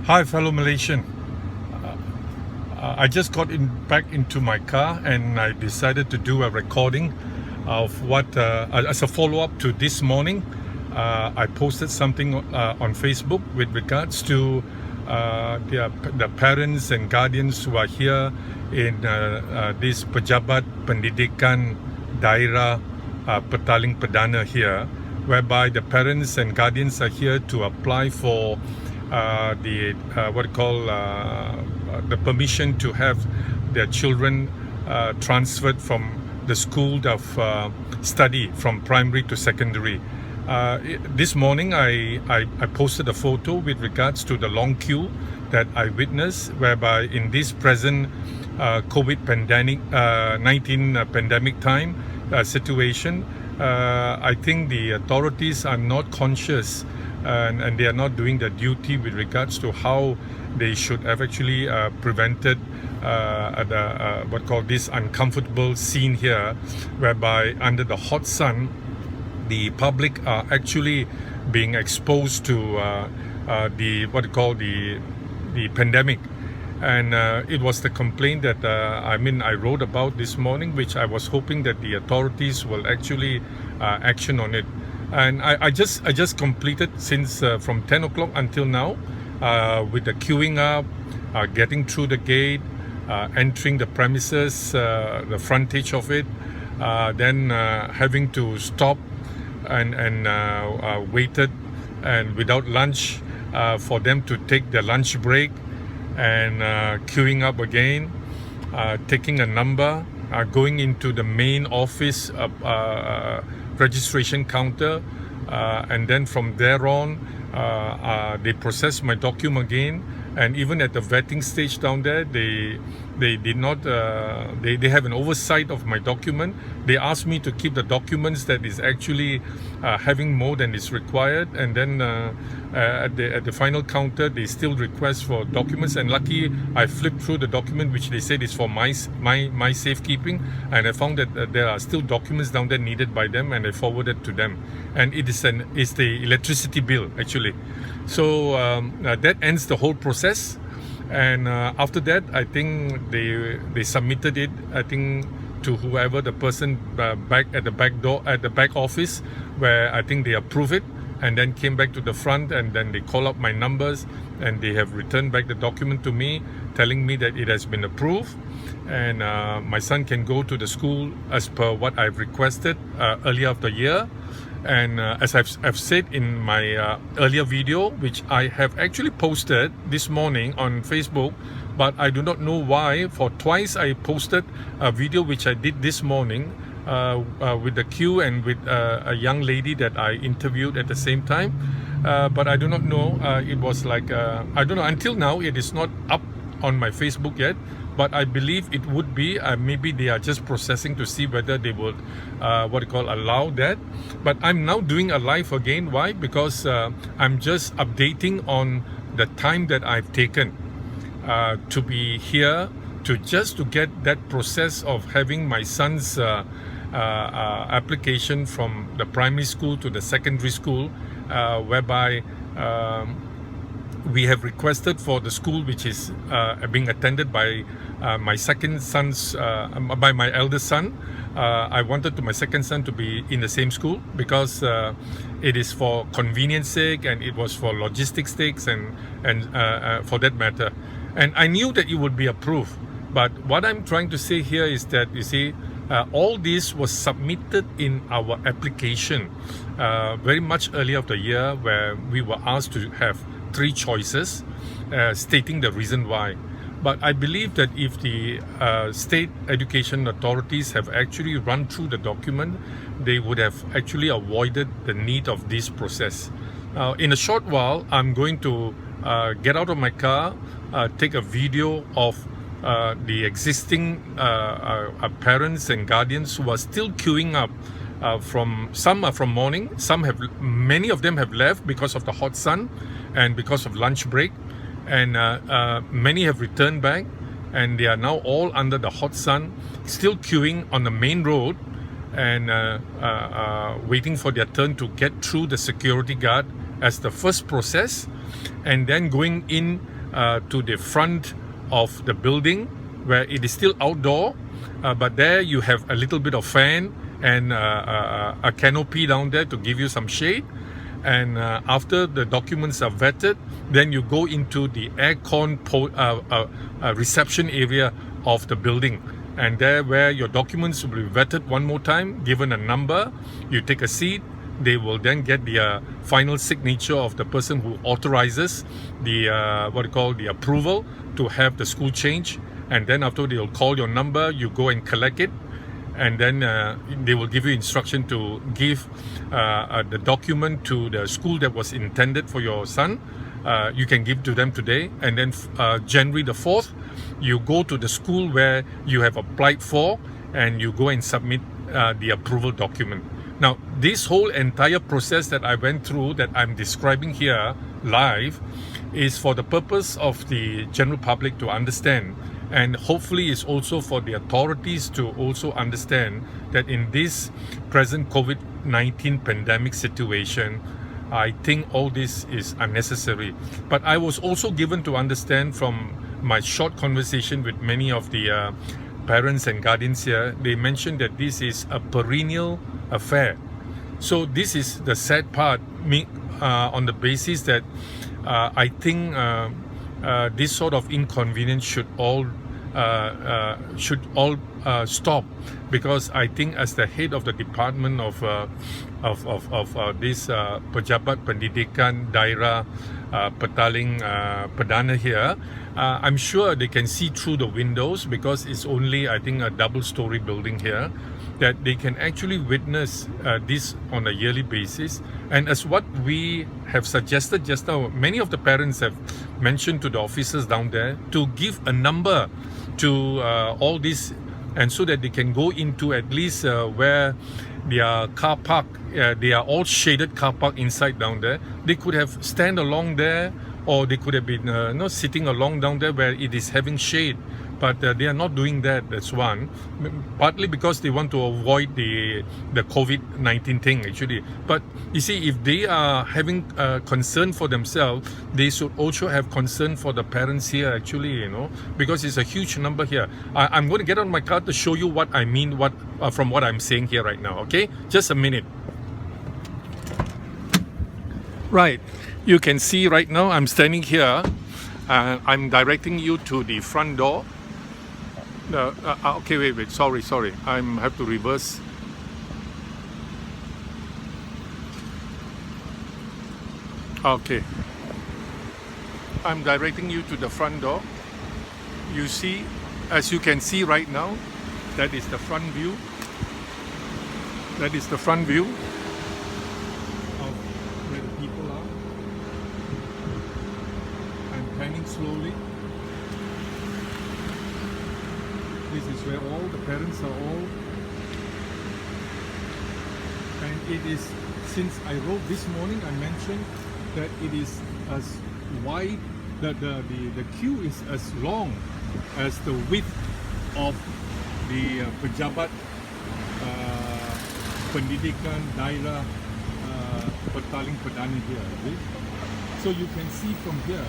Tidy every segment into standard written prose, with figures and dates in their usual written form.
Hi, fellow Malaysian. I just got back into my car and I decided to do a recording of what, as a follow-up to this morning. I posted something on Facebook with regards to the parents and guardians who are here in this Pejabat Pendidikan Daerah Petaling Perdana here, whereby the parents and guardians are here to apply for the permission to have their children transferred from the school of study from primary to secondary. This morning I posted a photo with regards to the long queue that I witnessed, whereby in this present COVID-19 pandemic time situation, I think the authorities are not conscious and they are not doing their duty with regards to how they should have actually prevented this uncomfortable scene here, whereby under the hot sun the public are actually being exposed to the pandemic. And it was the complaint that I wrote about this morning, which I was hoping that the authorities will actually action on it. And I just completed since from 10 o'clock until now with the queuing up, getting through the gate, entering the premises, the frontage of it, then having to stop and waited and without lunch for them to take their lunch break, and queuing up again, taking a number, going into the main office registration counter, and then from there on they process my document again. And even at the vetting stage down there, they did not they have an oversight of my document. They asked me to keep the documents that is actually having more than is required, and then at the final counter they still request for documents, and lucky I flipped through the document which they said is for my safekeeping, and I found that there are still documents down there needed by them, and I forwarded to them, and it's the electricity bill actually. So that ends the whole process, and after that I think they submitted it, I think, to whoever the person back at the back door at the back office, where I think they approve it, and then came back to the front, and then they call up my numbers, and they have returned back the document to me, telling me that it has been approved, and my son can go to the school as per what I've requested earlier of the year. And as I've said in my earlier video, which I have actually posted this morning on Facebook, but I do not know why. For twice I posted a video which I did this morning with the queue and with a young lady that I interviewed at the same time. But I do not know. It was like, I don't know. Until now, it is not up on my Facebook yet. But I believe it would be. Maybe they are just processing to see whether they would allow that. But I'm now doing a live again. Why? Because I'm just updating on the time that I've taken to be here, to get that process of having my son's application from the primary school to the secondary school, whereby we have requested for the school which is being attended by my second son's, by my eldest son. I wanted my second son to be in the same school because it is for convenience sake, and it was for logistics sakes, and for that matter. And I knew that it would be approved. But what I'm trying to say here is that, you see, all this was submitted in our application very much earlier of the year, where we were asked to have 3 choices, stating the reason why. But I believe that if the state education authorities have actually run through the document, they would have actually avoided the need of this process. In a short while, I'm going to get out of my car, take a video of the existing parents and guardians who are still queuing up. Some are from morning, many of them have left because of the hot sun and because of lunch break, and many have returned back, and they are now all under the hot sun, still queuing on the main road, and waiting for their turn to get through the security guard as the first process, and then going in to the front of the building where it is still outdoor, but there you have a little bit of fan and a canopy down there to give you some shade. And after the documents are vetted, then you go into the aircon reception area of the building. And there where your documents will be vetted one more time, given a number, you take a seat. They will then get the final signature of the person who authorizes the the approval to have the school change. And then after they'll call your number, you go and collect it. And then they will give you instruction to give the document to the school that was intended for your son. You can give to them today. And then January the 4th, you go to the school where you have applied for and you go and submit the approval document. Now, this whole entire process that I went through that I'm describing here live is for the purpose of the general public to understand, and hopefully is also for the authorities to also understand that in this present COVID-19 pandemic situation, I think all this is unnecessary. But I was also given to understand from my short conversation with many of the parents and guardians here, they mentioned that this is a perennial affair. So this is the sad part, on the basis that I think this sort of inconvenience should all stop, because I think as the head of the department of this Pejabat Pendidikan Daerah Petaling Perdana here, I'm sure they can see through the windows, because it's only, I think, a double-story building here, that they can actually witness this on a yearly basis. And as what we have suggested just now, many of the parents have mentioned to the officers down there to give a number to all this, and so that they can go into at least where their car park, they are all shaded car park inside down there. They could have stand along there, or they could have been sitting along down there where it is having shade. But they are not doing that. That's one. Partly because they want to avoid the COVID-19 thing, actually. But you see, if they are having concern for themselves, they should also have concern for the parents here, actually, because it's a huge number here. I'm going to get on my car to show you what I mean from what I'm saying here right now, okay? Just a minute. Right. You can see right now I'm standing here. I'm directing you to the front door. Okay, wait, sorry. I have to reverse. Okay. I'm directing you to the front door. You see, as you can see right now, that is the front view. That is the front view of where the people are. I'm panning slowly. This is where all the parents are all, and it is, since I wrote this morning, I mentioned that it is as wide, the queue is as long as the width of the Pejabat Pendidikan Daerah Petaling Perdana here. Okay? So you can see from here,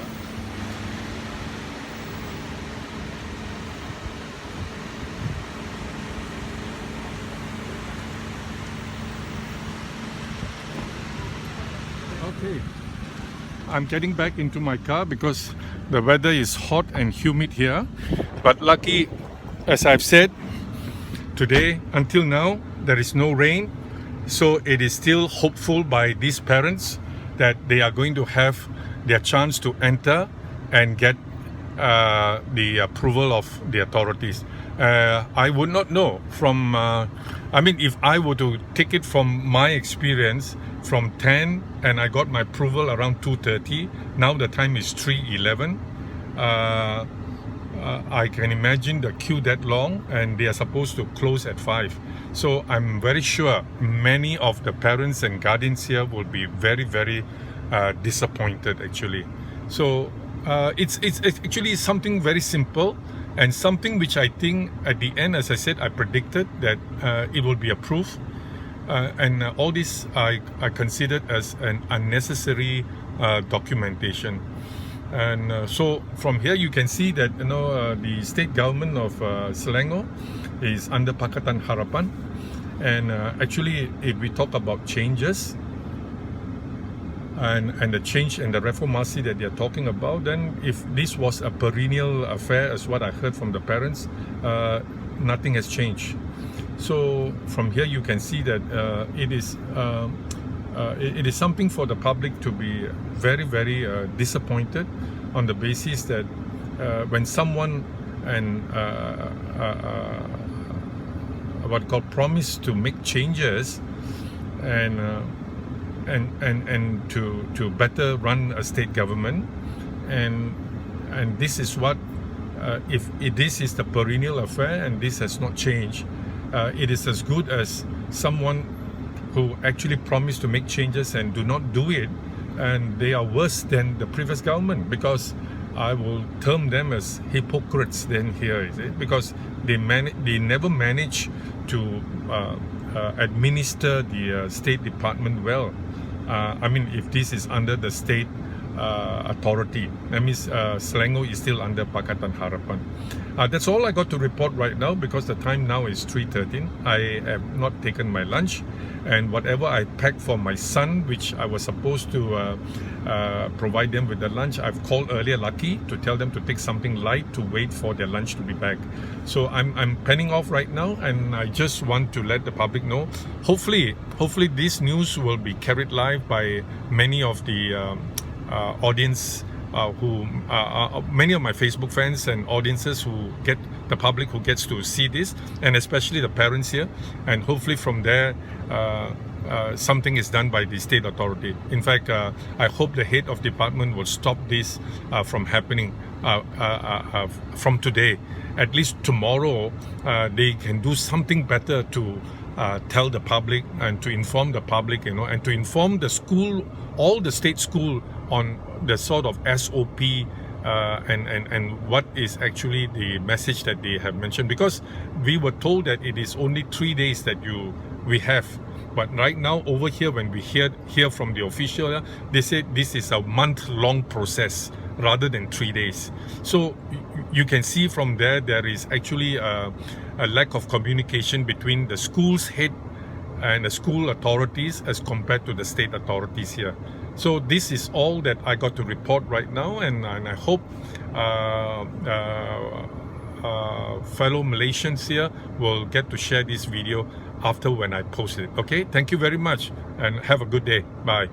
okay, I'm getting back into my car because the weather is hot and humid here. But lucky, as I've said, today until now there is no rain, so it is still hopeful by these parents that they are going to have their chance to enter and get the approval of the authorities. I would not know from, if I were to take it from my experience, from 10 and I got my approval around 2:30, now the time is 3:11. I can imagine the queue that long, and they are supposed to close at 5. So I'm very sure many of the parents and guardians here will be very, very disappointed, actually. So it's actually something very simple, and something which I think at the end, as I said, I predicted that it will be approved. And all this I considered as an unnecessary documentation. And so from here you can see that the state government of Selangor is under Pakatan Harapan. And actually, if we talk about changes and the change and the reformasi that they're talking about, then if this was a perennial affair, as what I heard from the parents, nothing has changed. So from here you can see that it is something for the public to be very, very disappointed on the basis that when someone what called promise to make changes and to better run a state government, and this is what if this is the perennial affair and this has not changed, it is as good as someone who actually promised to make changes and do not do it, and they are worse than the previous government, because I will term them as hypocrites then here, is it? Because they never manage to administer the State Department well. I mean, if this is under the state authority, that means Selangor is still under Pakatan Harapan. That's all I got to report right now, because the time now is 3:13. I have not taken my lunch, and whatever I packed for my son, which I was supposed to provide them with the lunch, I've called earlier Lucky to tell them to take something light to wait for their lunch to be back. So I'm penning off right now, and I just want to let the public know. Hopefully this news will be carried live by many of the audience many of my Facebook fans and audiences who get the public who gets to see this, and especially the parents here, and hopefully from there something is done by the state authority. In fact, I hope the head of department will stop this from happening from today. At least tomorrow they can do something better to tell the public and to inform the public, and to inform the school, all the state school, on the sort of SOP and what is actually the message that they have mentioned, because we were told that it is only 3 days that we have, but right now over here when we hear from the official, they say this is a month-long process rather than 3 days. So you can see from there is actually a lack of communication between the school's head and the school authorities as compared to the state authorities here. So this is all that I got to report right now, and I hope fellow Malaysians here will get to share this video after when I post it. Okay, thank you very much and have a good day. Bye.